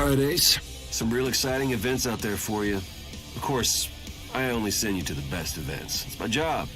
right, Ace. Some real exciting events out there for you. Of course, I only send you to the best events. It's my job.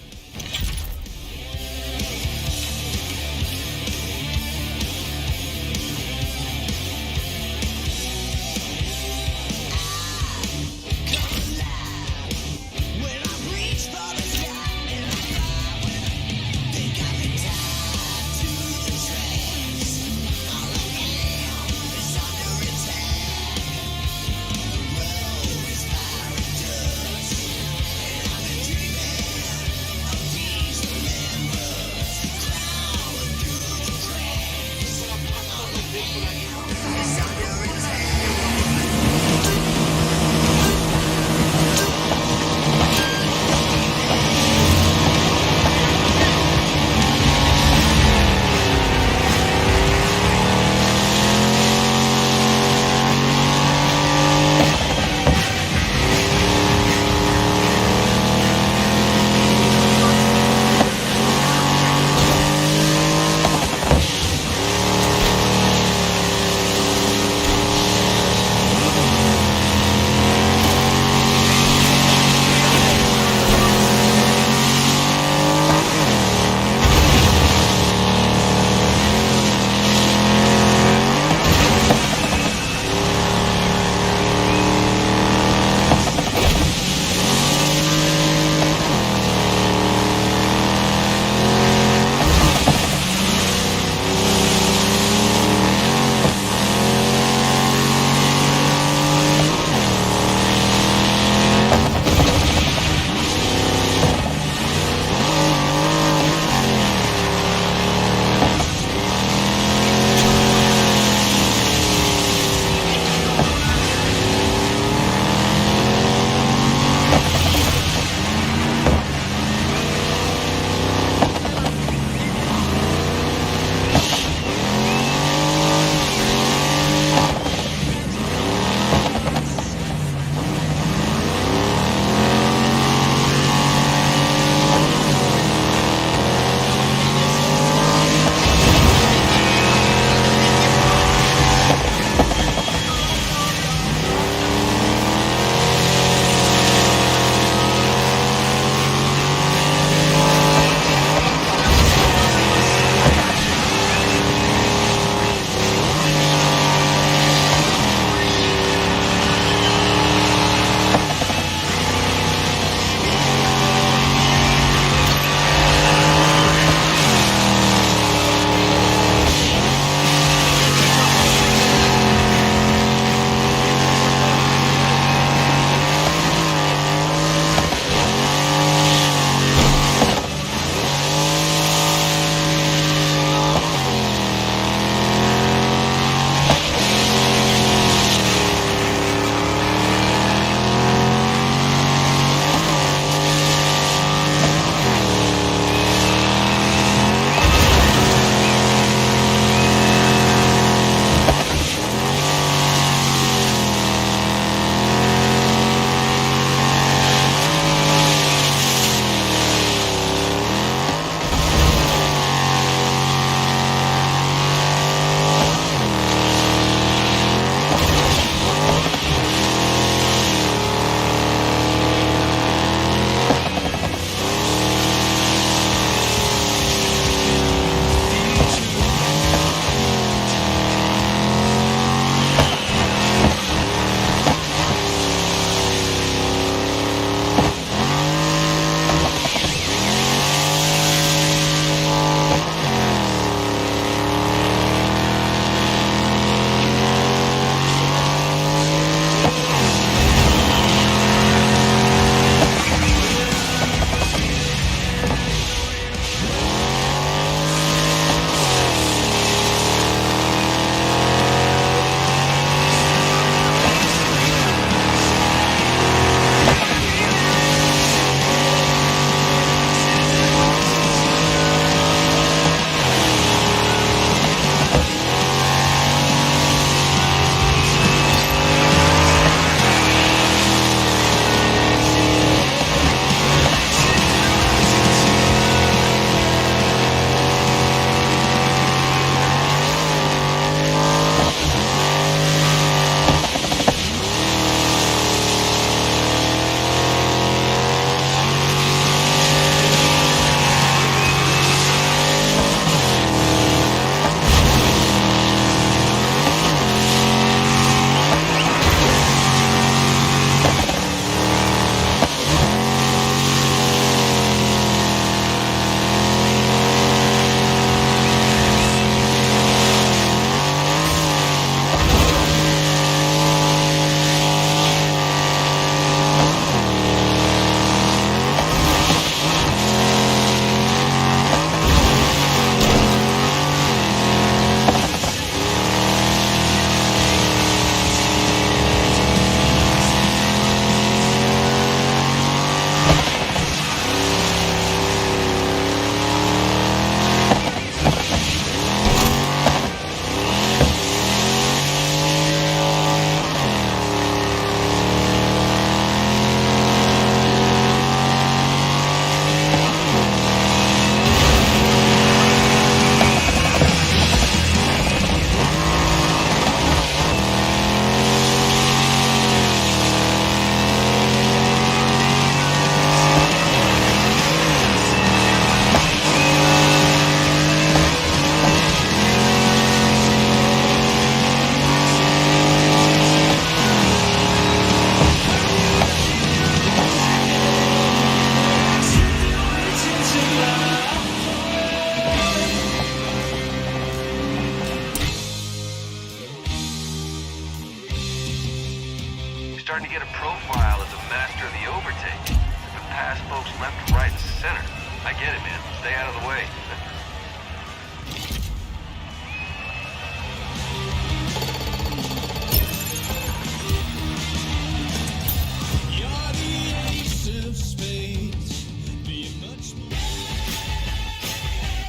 starting to get a profile as a master of the overtake. You can pass folks left, right, and center. I get it, man. Stay out of the way.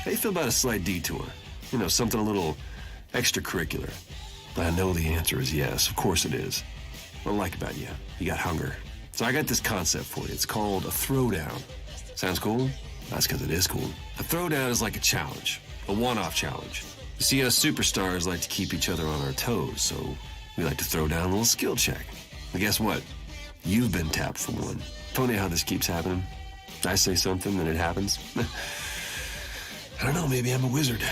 How you feel about a slight detour? You know, something a little extracurricular. I know the answer is yes. Of course it is. What I like about you, you got hunger. So I got this concept for you. It's called a throwdown. Sounds cool? That's because it is cool. A throwdown is like a challenge, a one-off challenge. You see, us superstars like to keep each other on our toes, so we like to throw down a little skill check. And guess what? You've been tapped for one. Funny how this keeps happening. I say something, then it happens. I don't know, maybe I'm a wizard.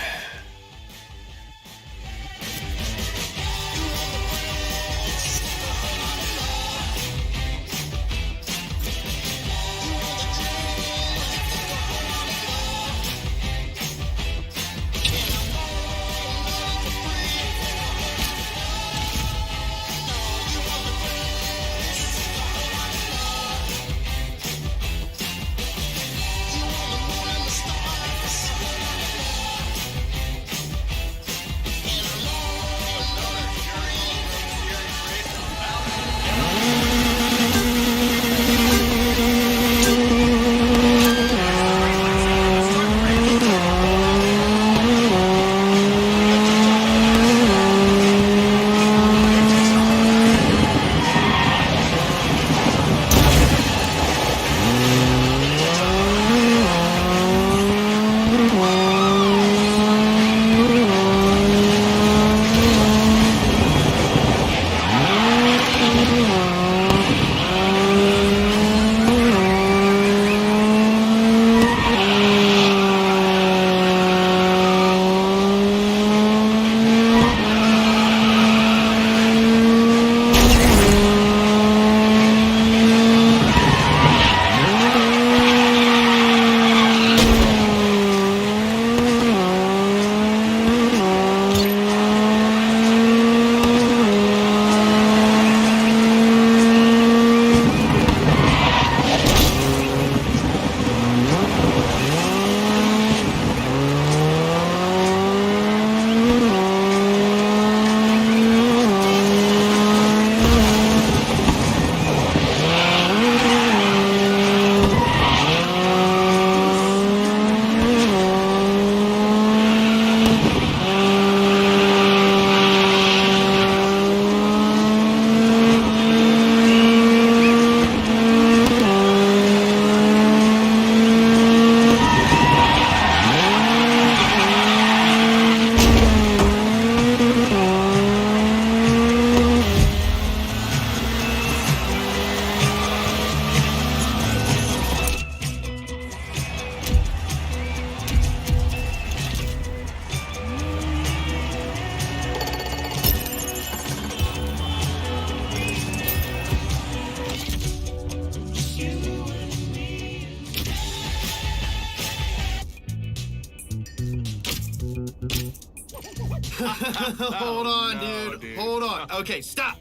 Hold on, dude. Hold on. Okay, stop.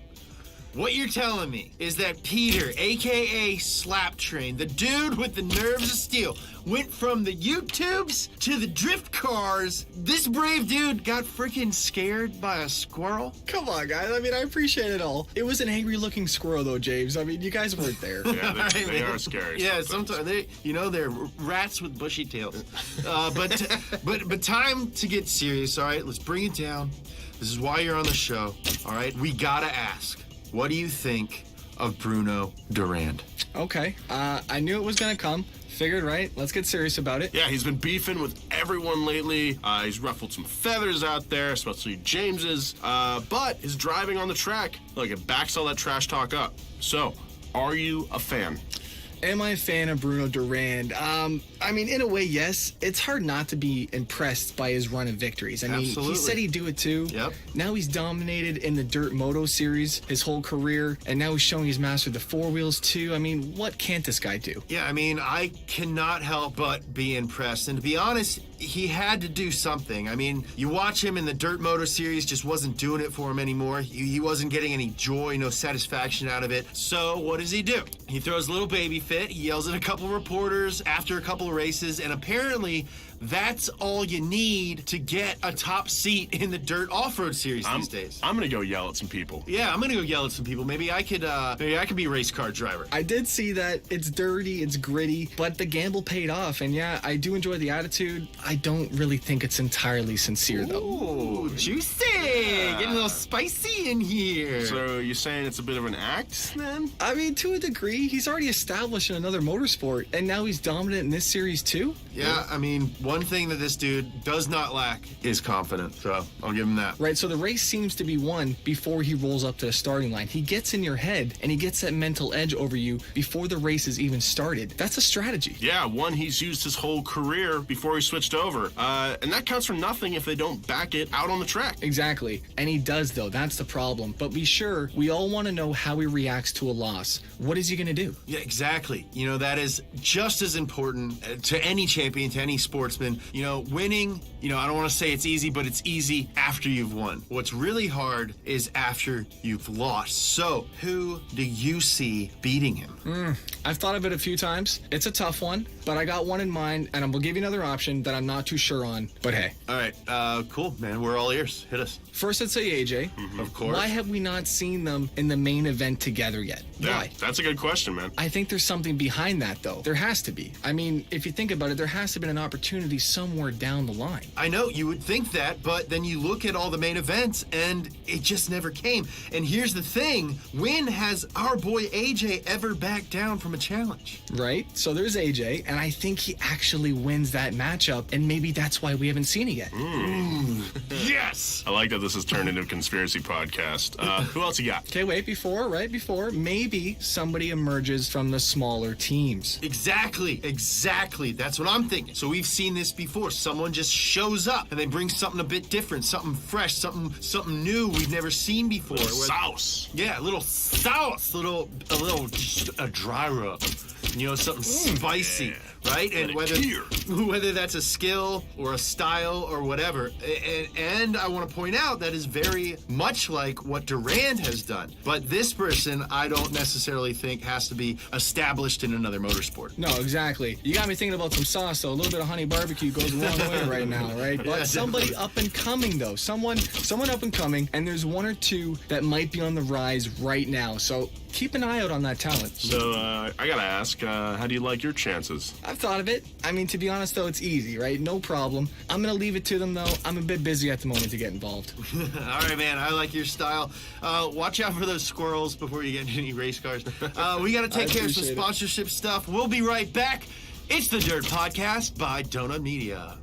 What you're telling me is that Peter, a.k.a. Slap Train, the dude with the nerves of steel, went from the YouTubes to the drift cars. This brave dude got freaking scared by a squirrel? Come on, guys. I mean, I appreciate it all. It was an angry-looking squirrel, though, James. I mean, you guys weren't there. Yeah, they are scary. Yeah, sometimes they're rats with bushy tails. But time to get serious. All right, let's bring it down. This is why you're on the show. All right, we gotta ask. What do you think of Bruno Durand? Okay. I knew it was going to come. Figured, right? Let's get serious about it. Yeah, he's been beefing with everyone lately. He's ruffled some feathers out there, especially James's. But his driving on the track, look, it backs all that trash talk up. So, are you a fan? Am I a fan of Bruno Durand? I mean, in a way, yes. It's hard not to be impressed by his run of victories. I mean, Absolutely. he said he'd do it too. Yep. Now he's dominated in the Dirt Moto series his whole career, and now he's showing he's mastered the four wheels too. I mean, what can't this guy do? Yeah, I mean, I cannot help but be impressed. And to be honest, he had to do something. I mean, you watch him in the Dirt Moto series, just wasn't doing it for him anymore. He wasn't getting any joy, no satisfaction out of it. So what does he do? He throws a little baby fit. He yells at a couple reporters after a couple of races, and apparently that's all you need to get a top seat in the Dirt Off-Road series these days. I'm gonna go yell at some people. Yeah, I'm gonna go yell at some people. Maybe I could be a race car driver. I did see that. It's dirty, it's gritty, but the gamble paid off. And yeah, I do enjoy the attitude. I don't really think it's entirely sincere, though. Ooh, juicy! Getting a little spicy in here. So you're saying it's a bit of an act, then? I mean, to a degree, he's already established in another motorsport, and now he's dominant in this series, too. Yeah, I mean, one thing that this dude does not lack is confidence, so I'll give him that. Right, so the race seems to be won before he rolls up to the starting line. He gets in your head, and he gets that mental edge over you before the race is even started. That's a strategy. Yeah, one he's used his whole career before he switched over. And that counts for nothing if they don't back it out on the track. Exactly, and he does, though. That's the problem. But be sure, we all want to know how he reacts to a loss. What is he going to do? Yeah, exactly. You know, that is just as important to any champion, to any sportsman. You know, winning, I don't want to say it's easy, but it's easy after you've won. What's really hard is after you've lost. So, who do you see beating him? I've thought of it a few times. It's a tough one, but I got one in mind, and I'm going to give you another option that I'm not too sure on. But hey. All right, cool, man. We're all ears. Hit us. First, I'd say AJ. Of course. Why have we not seen them in the main event together yet? Yeah, Why? that's a good question, man. I think there's something behind that, though. There has to be. I mean, if you think about it, there has to have been an opportunity somewhere down the line. I know, you would think that, but then you look at all the main events and it just never came. And here's the thing, when has our boy AJ ever backed down from a challenge? Right? So there's AJ, and I think he actually wins that matchup, and maybe that's why we haven't seen it yet. Yes! I like that this has turned into a conspiracy podcast. Who else you got? Okay, wait, before, maybe somebody emerges from the smaller teams. Exactly. That's what I'm thinking. So we've seen this before. Someone just shows up and they bring something a bit different, something fresh, something new we've never seen before. Sauce. Yeah, a little sauce, just a dry rub. Something spicy, right? And whether that's a skill or a style or whatever. And I want to point out that is very much like what Durand has done. But this person, I don't necessarily think has to be established in another motorsport. No, exactly. You got me thinking about some sauce, though. A little bit of honey barbecue goes a long way right now, right? But Yeah, somebody up and coming, though. Someone up and coming, and there's one or two that might be on the rise right now. So keep an eye out on that talent. So, I gotta ask, how do you like your chances? I've thought of it. I mean, to be honest, though, it's easy, right? No problem. I'm going to leave it to them, though. I'm a bit busy at the moment to get involved. All right, man. I like your style. Watch out for those squirrels before you get into any race cars. We got to take care of some appreciate it. sponsorship stuff. We'll be right back. It's the Dirt Podcast by Donut Media.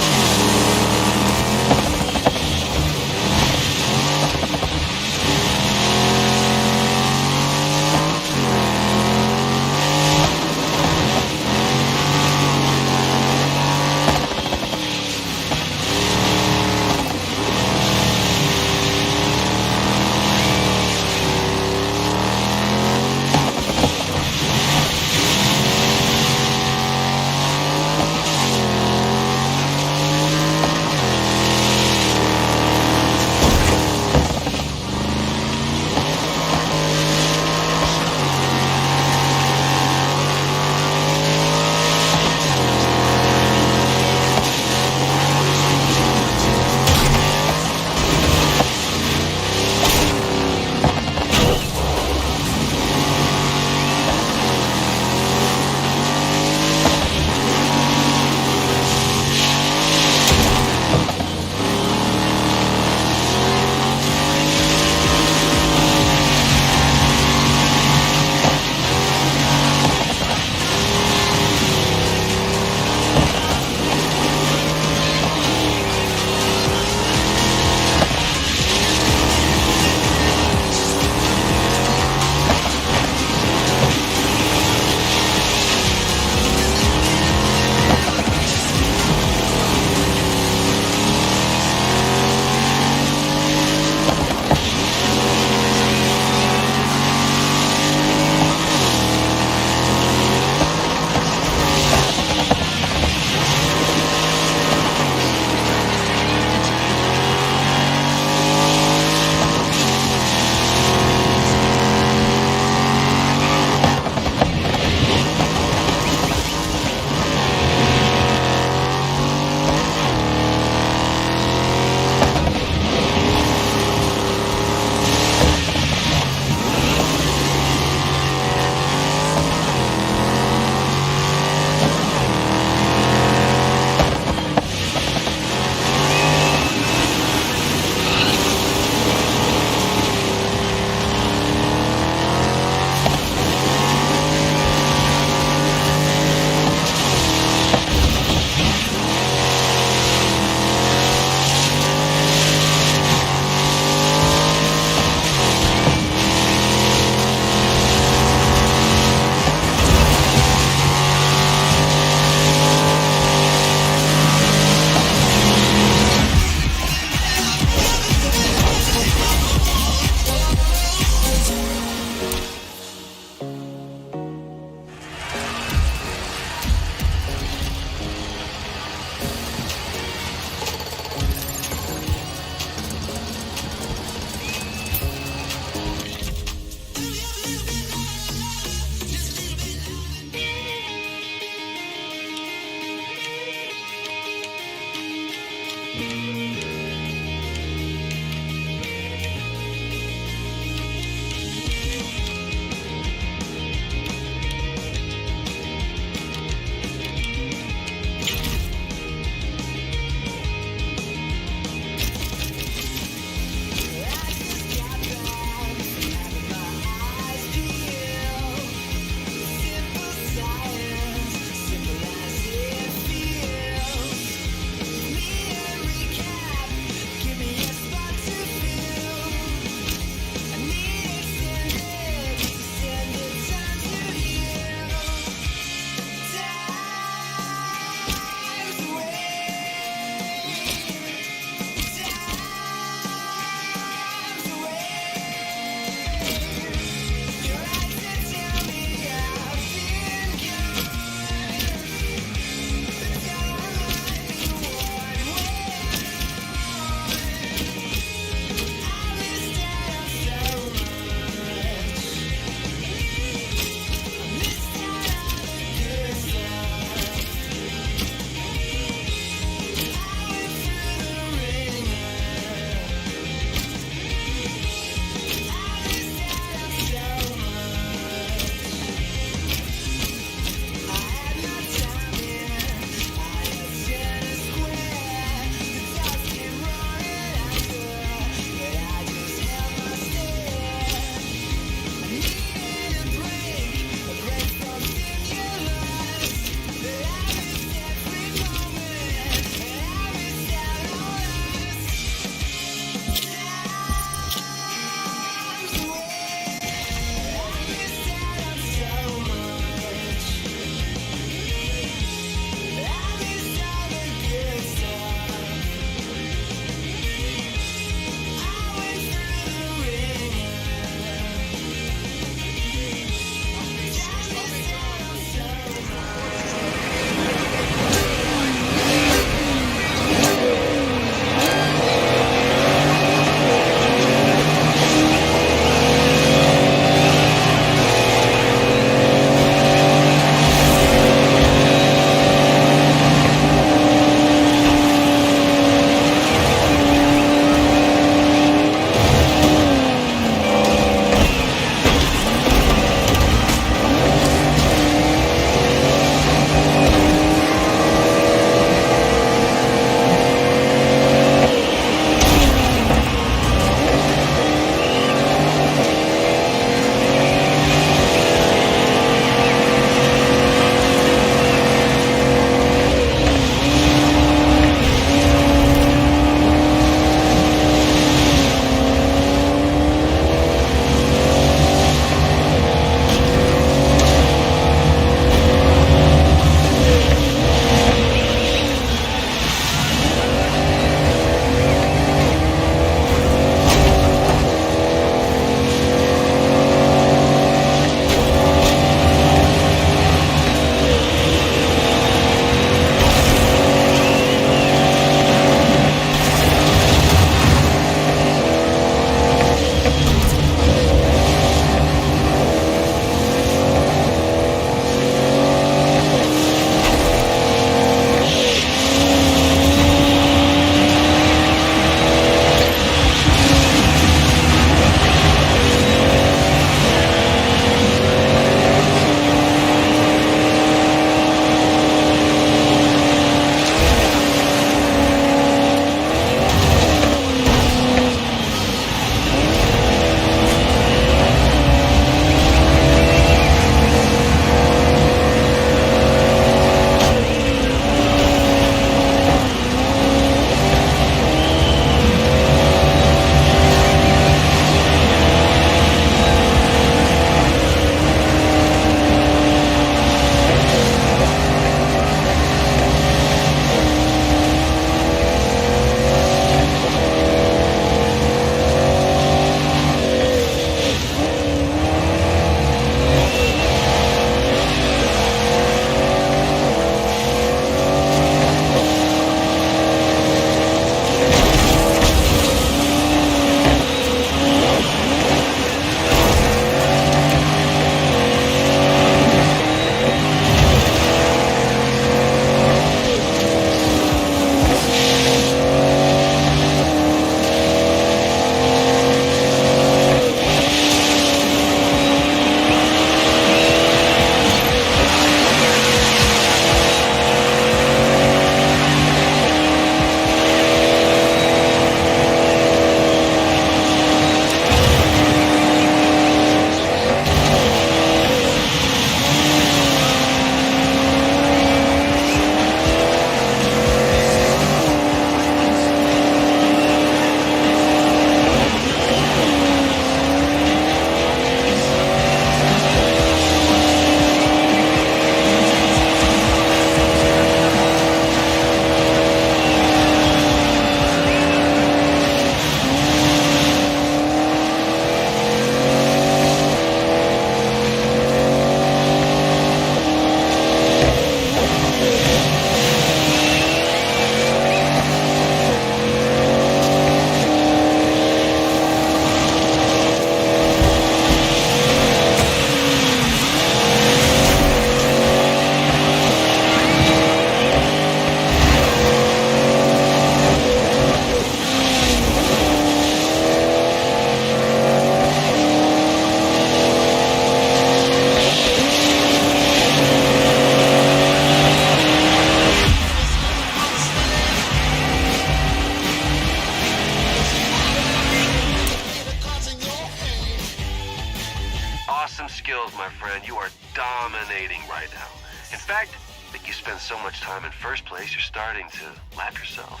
awesome skills, my friend. You are dominating right now. In fact, I think you spend so much time in first place, you're starting to lap yourself.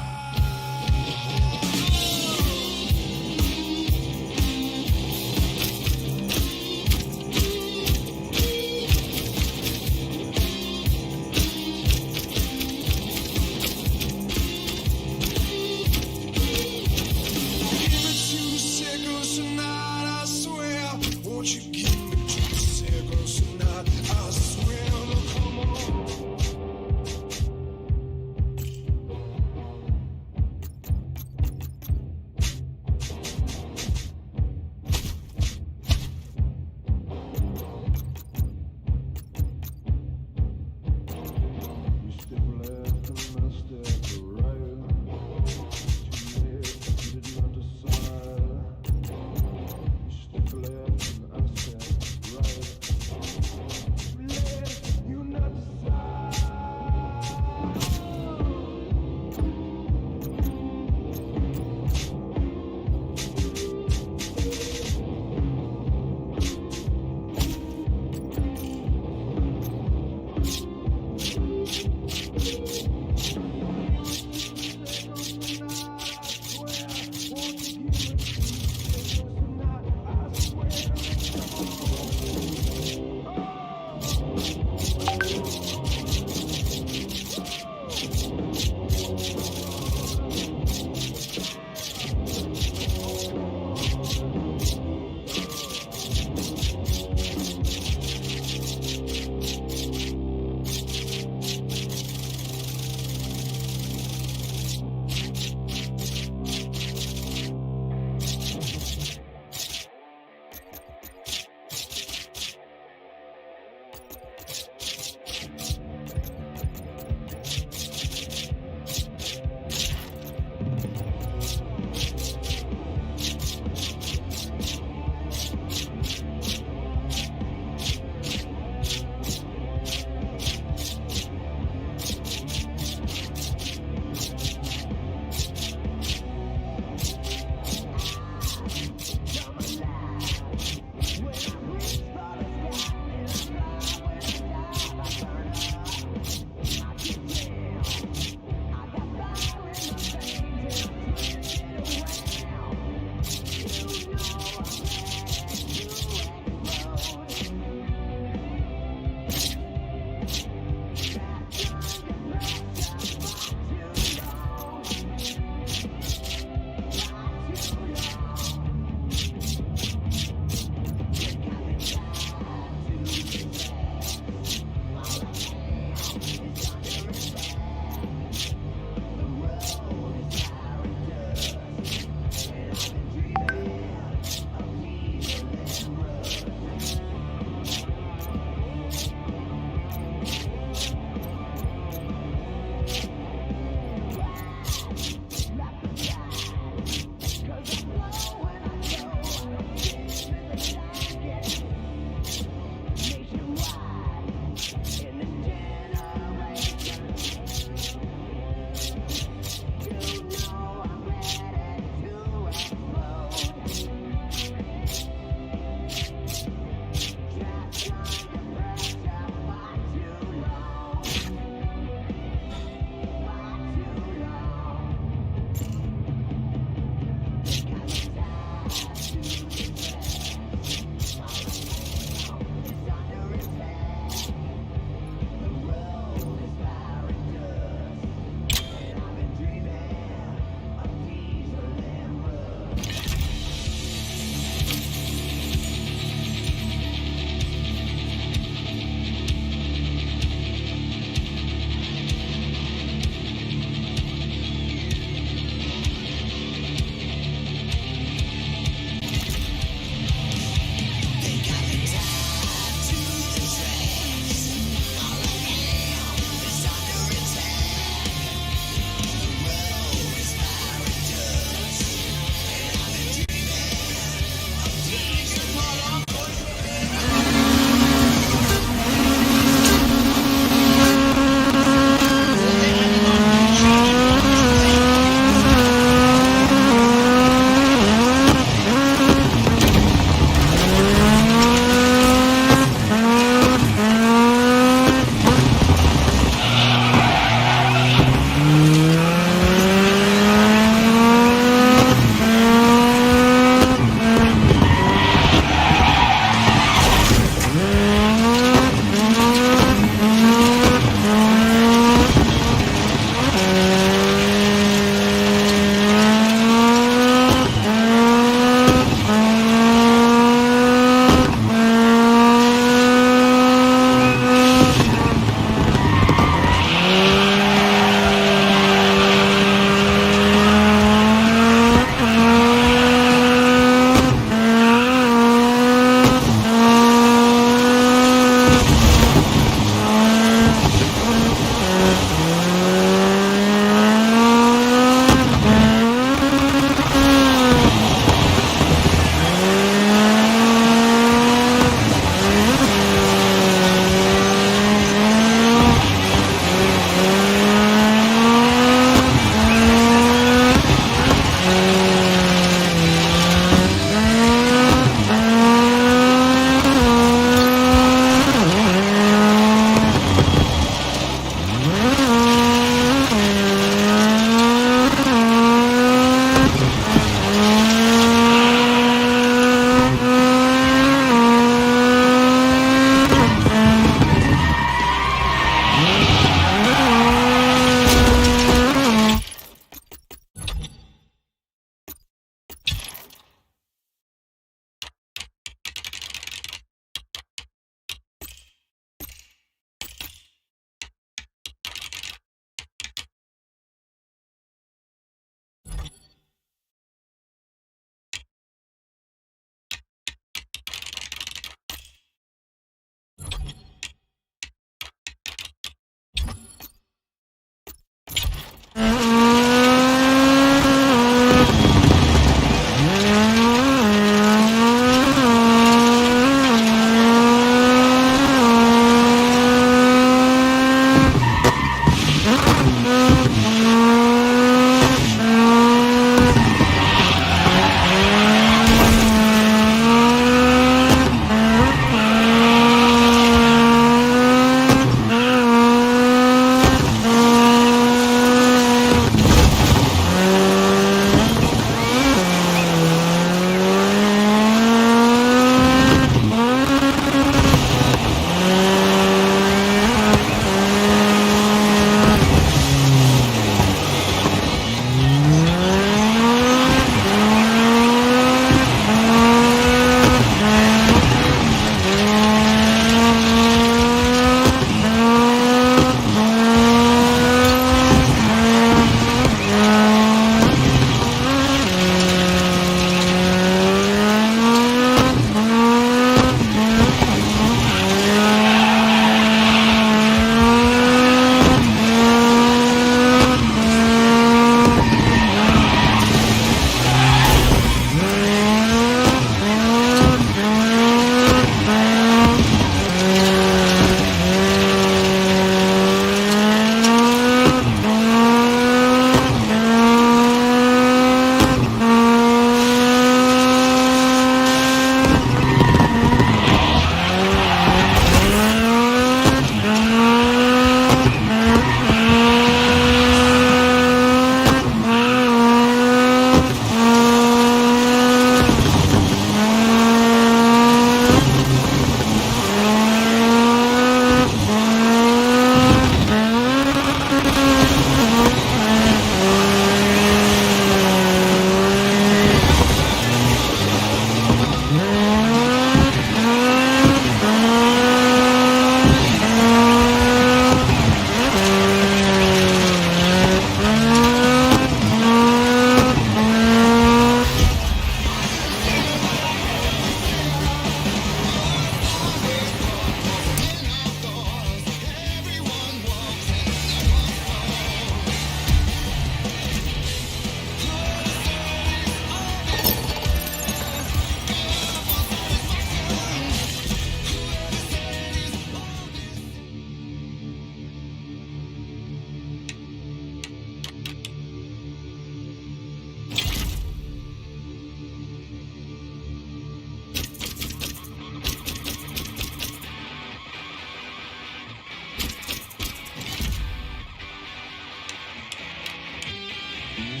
Running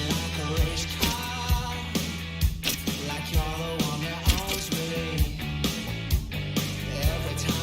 like a race car, like you're the one that owns me. Every time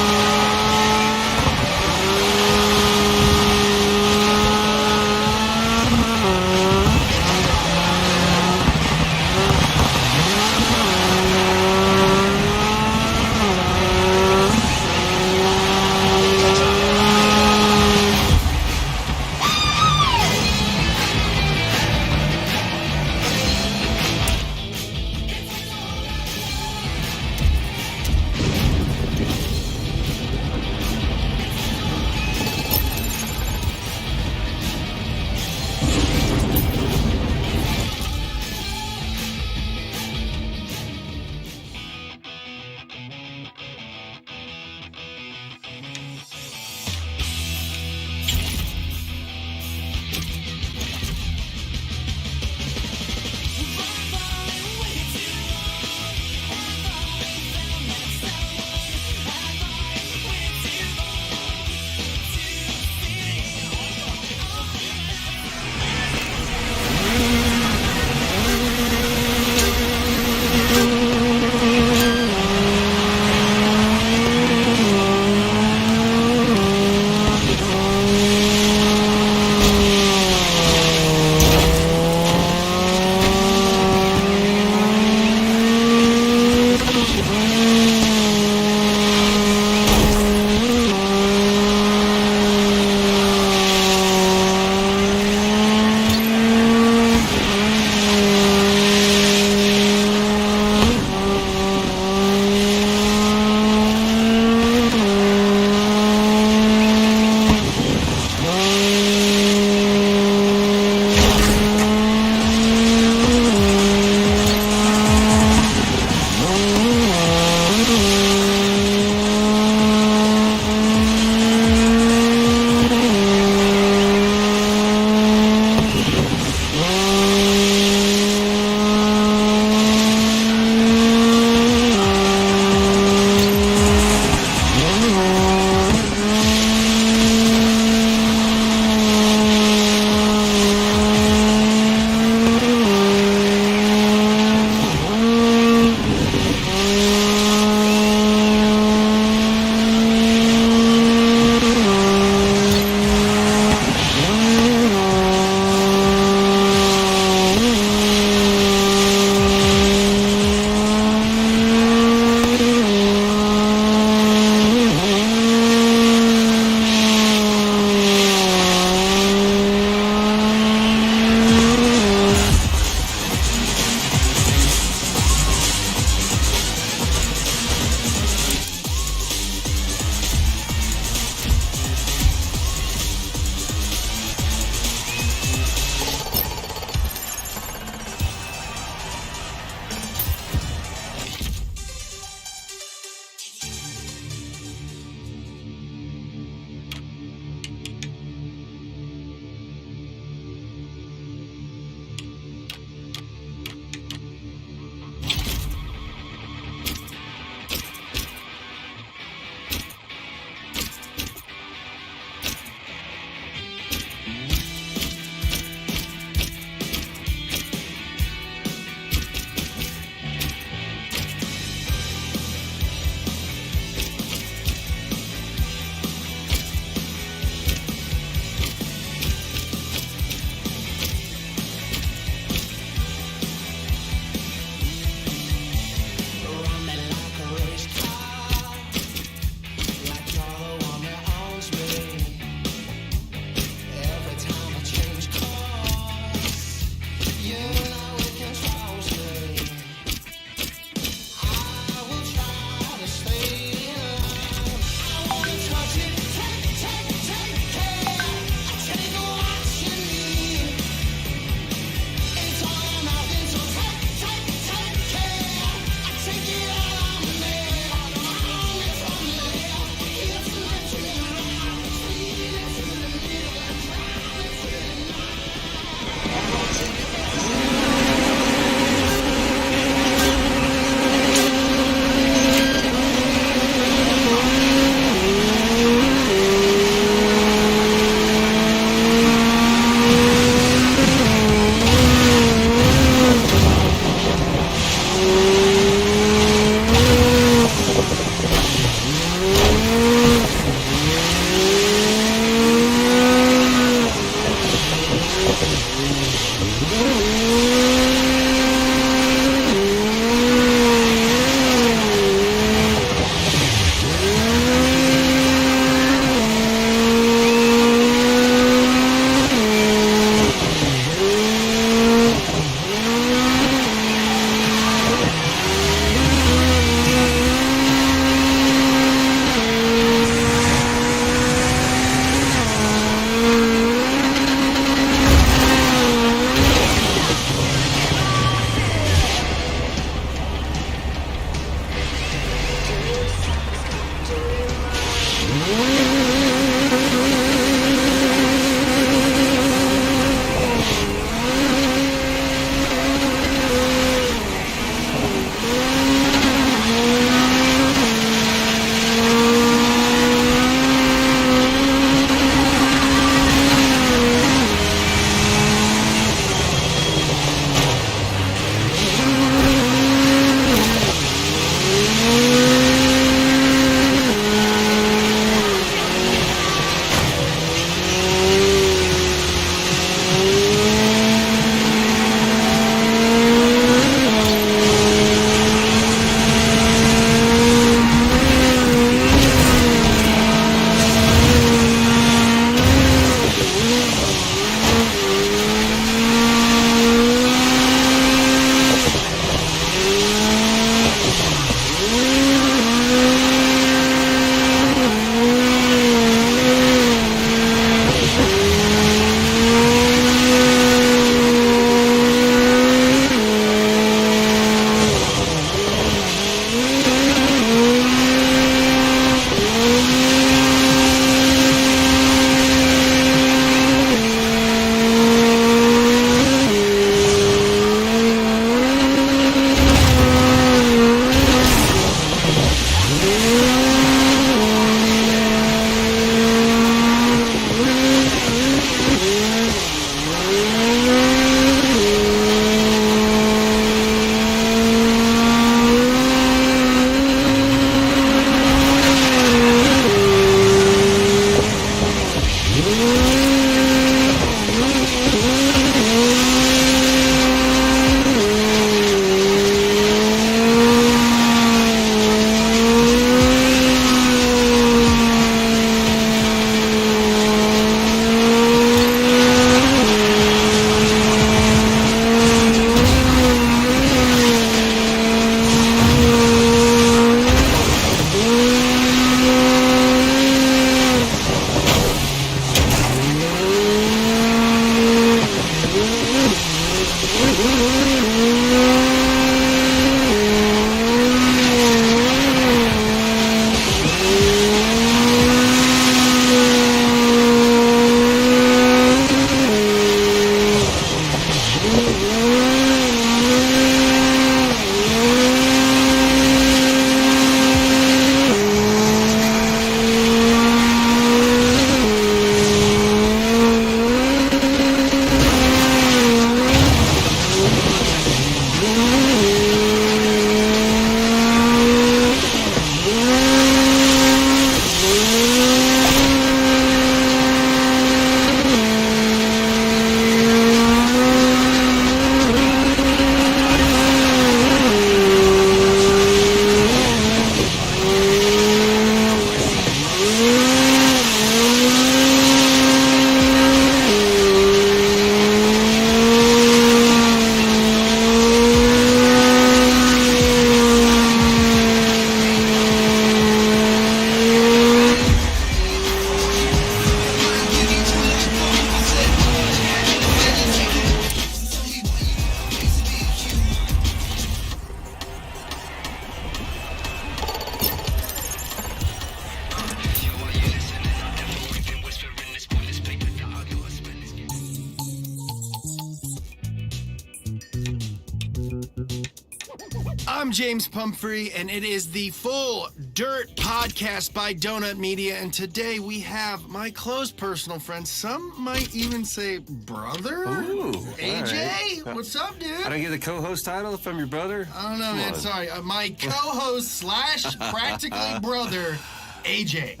I'm James Pumphrey, and it is the Full Dirt Podcast by Donut Media. And today we have my close personal friend, some might even say brother, Ooh, AJ. all right. What's up, dude? I don't get the co-host title if I'm your brother. I don't know, Come man. on. Sorry, my co-host slash practically brother, AJ.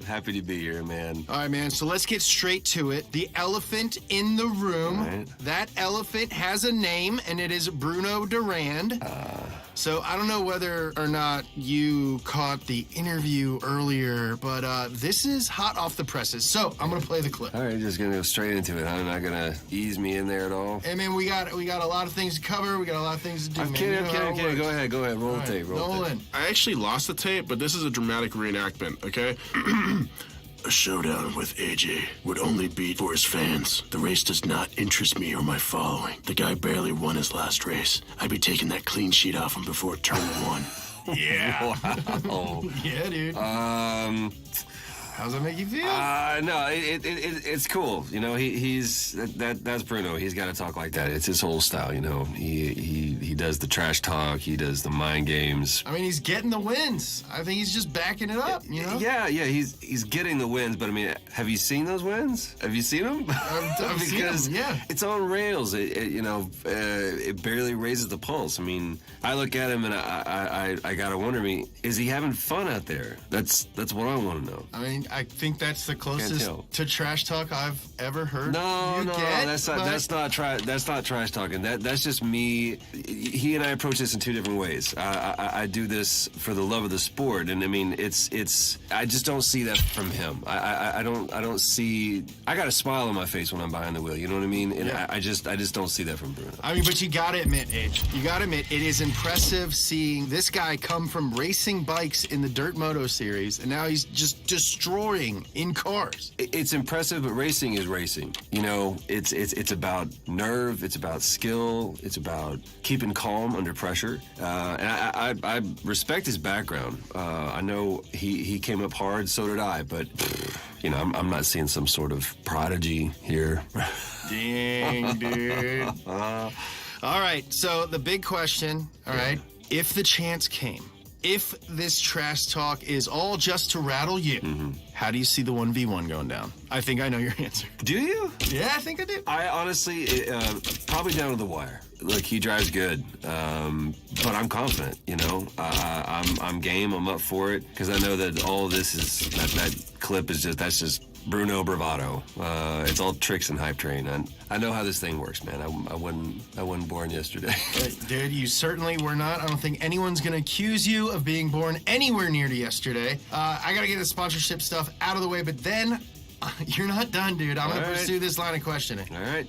Happy to be here, man. All right, man. So let's get straight to it. The elephant in the room. All right. That elephant has a name, and it is Bruno Durand. So I don't know whether or not you caught the interview earlier, but this is hot off the presses. So I'm gonna play the clip. All right, just gonna go straight into it. I'm not gonna ease me in there at all. Hey, man, we got a lot of things to cover. We got a lot of things to do. I'm man. kidding, You I'm know kidding, how I'm it kidding. works. Go ahead. Roll All the right, tape, roll the tape. Nolan. I actually lost the tape, but this is a dramatic reenactment, okay? A showdown with AJ would only be for his fans. The race does not interest me or my following. The guy barely won his last race. I'd be taking that clean sheet off him before turn one. Yeah. Oh. Yeah, dude. How's that make you feel? No, it's cool. You know, that's Bruno. He's got to talk like that. It's his whole style. You know, he does the trash talk. He does the mind games. I mean, he's getting the wins. I think he's just backing it up. You know? Yeah, he's getting the wins. But I mean, have you seen those wins? Have you seen them? I've seen Because 'em, yeah. it's on rails. It barely raises the pulse. I mean, I look at him and I gotta wonder, is he having fun out there? That's what I want to know. I mean, I think that's the closest tell. to trash talk I've ever heard. No, you no, get, that's not but- that's not trash talking. That's just me. He and I approach this in two different ways. I do this for the love of the sport, and I mean, it's. I just don't see that from him. I don't see. I got a smile on my face when I'm behind the wheel. You know what I mean? And Yeah. I just don't see that from Bruno. I mean, but you gotta admit, Age. You gotta admit, it is impressive seeing this guy come from racing bikes in the Dirt Moto series, and now he's just destroying in cars. It's impressive, but racing is racing. You know, it's about nerve, it's about skill, it's about keeping calm under pressure. And I respect his background. I know he came up hard, so did I. But you know, I'm not seeing some sort of prodigy here. Dang, dude. All right, so the big question, all right, if the chance came, if this trash talk is all just to rattle you, how do you see the 1v1 going down? I think I know your answer. Do you? Yeah, I think I do. I honestly, probably down to the wire. Look, he drives good, but I'm confident. You know, I'm game. I'm up for it because I know that all of this is that clip is just Bruno Bravado. It's all tricks and hype train. And I know how this thing works, man. I wasn't born yesterday. Dude, you certainly were not. I don't think anyone's gonna accuse you of being born anywhere near to yesterday. I gotta get the sponsorship stuff out of the way, but then you're not done, dude. I'm gonna All right. pursue this line of questioning. All right.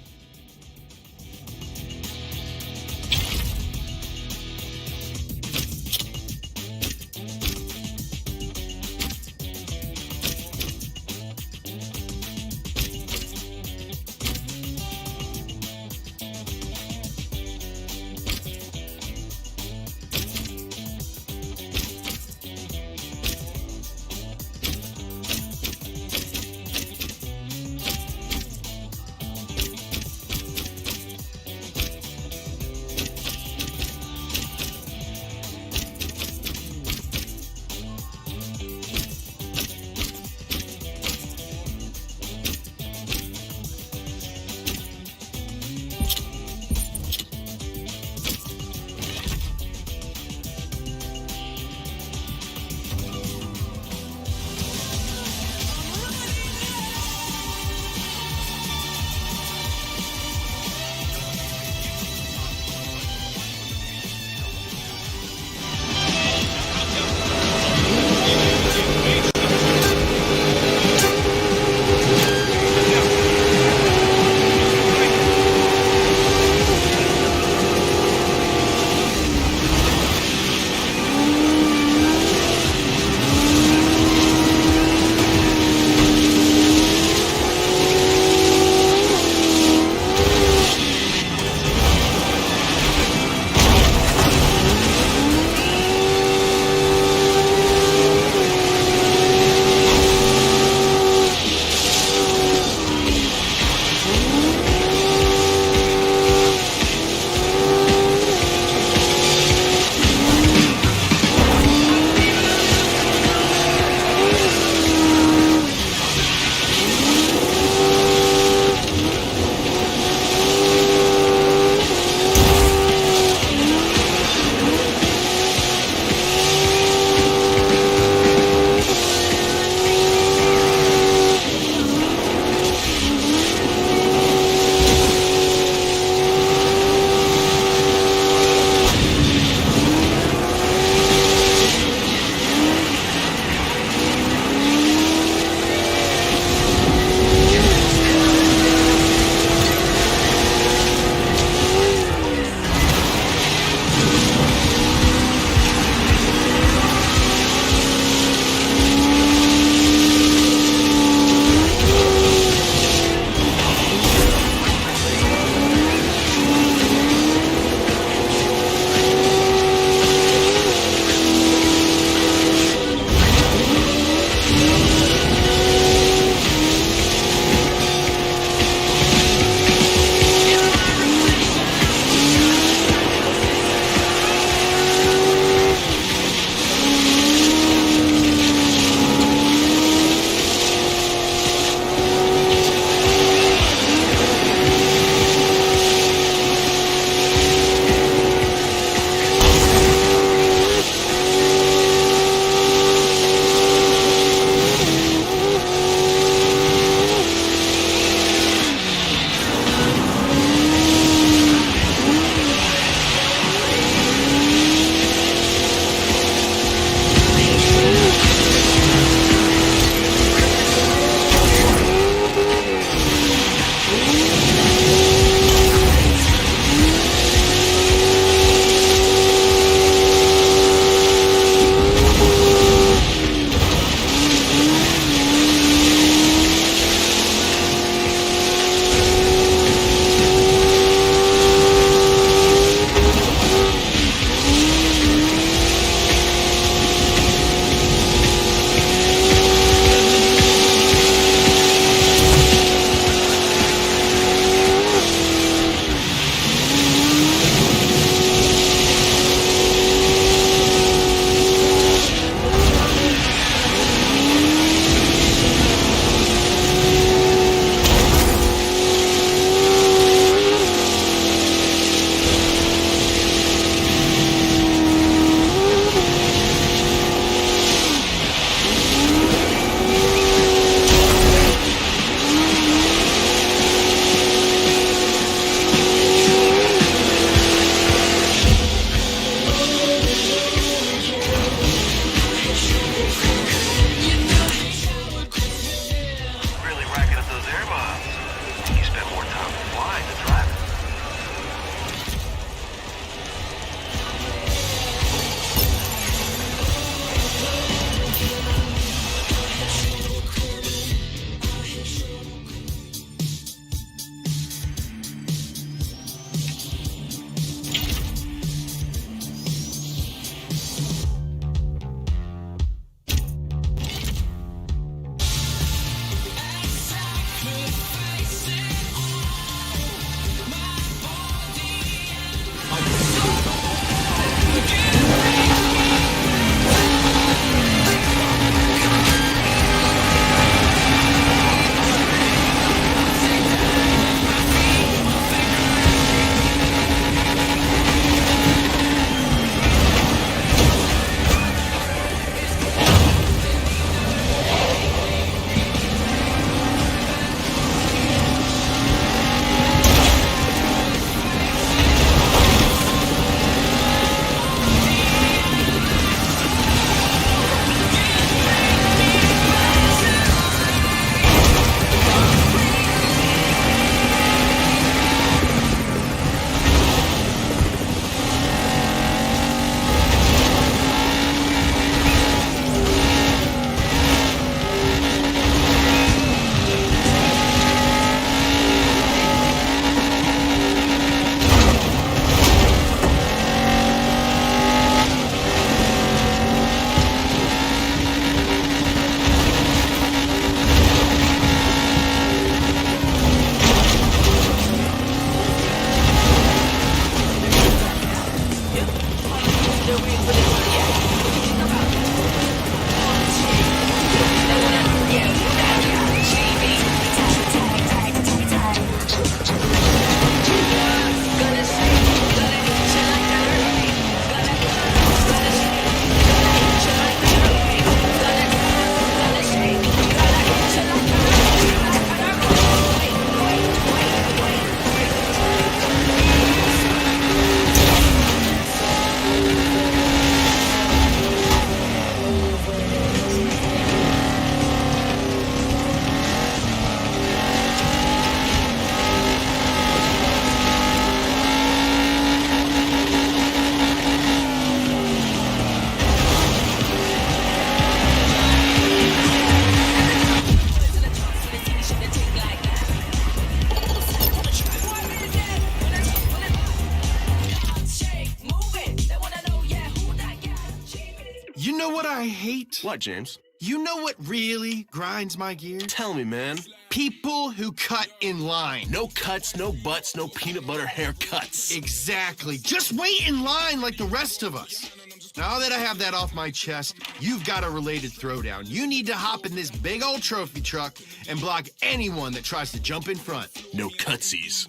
I hate? What, James? You know what really grinds my gears? Tell me, man. People who cut in line. No cuts, no butts, no peanut butter haircuts. Exactly. Just wait in line like the rest of us. Now that I have that off my chest, you've got a related throwdown. You need to hop in this big old trophy truck and block anyone that tries to jump in front. No cutsies.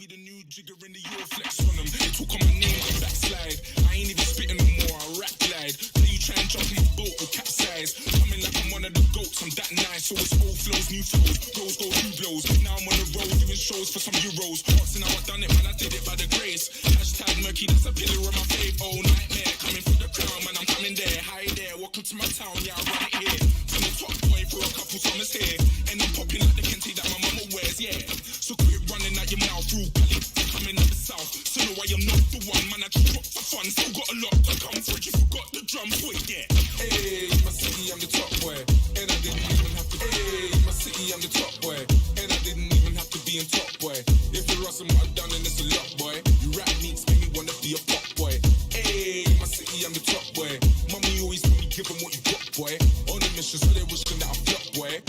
I'm that nice, so it's old flows, new flows, goes, go, new blows. Now I'm on the road doing shows for some euros. Watching how I done it, man, I did it by the grace. Hashtag murky, that's a pillar of my faith. Oh, nightmare, coming for the crown, man, I'm coming there. Hi there, welcome to my town, yeah, I run it here. From the top boy for a couple summers here. And I'm popping like the Kente that my mama wears, yeah. So quit running out your mouth, through Cali, coming up the south. So know I am not the one, man, I just dropped for fun. Still got a lot to come for it, you forgot the drum, boy, yeah. Hey, my city, I'm the top boy. And I didn't even have to. Hey, my city, I'm the top boy. And I didn't even have to be in top boy. If you're awesome, what I've done, and it's a lot, boy. You rap needs make me wanna be a pop boy. Hey, my city, I'm the top boy. Mommy always told me, give them what you got, boy. On a mission, so they wishing that I flop, boy.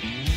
Bye.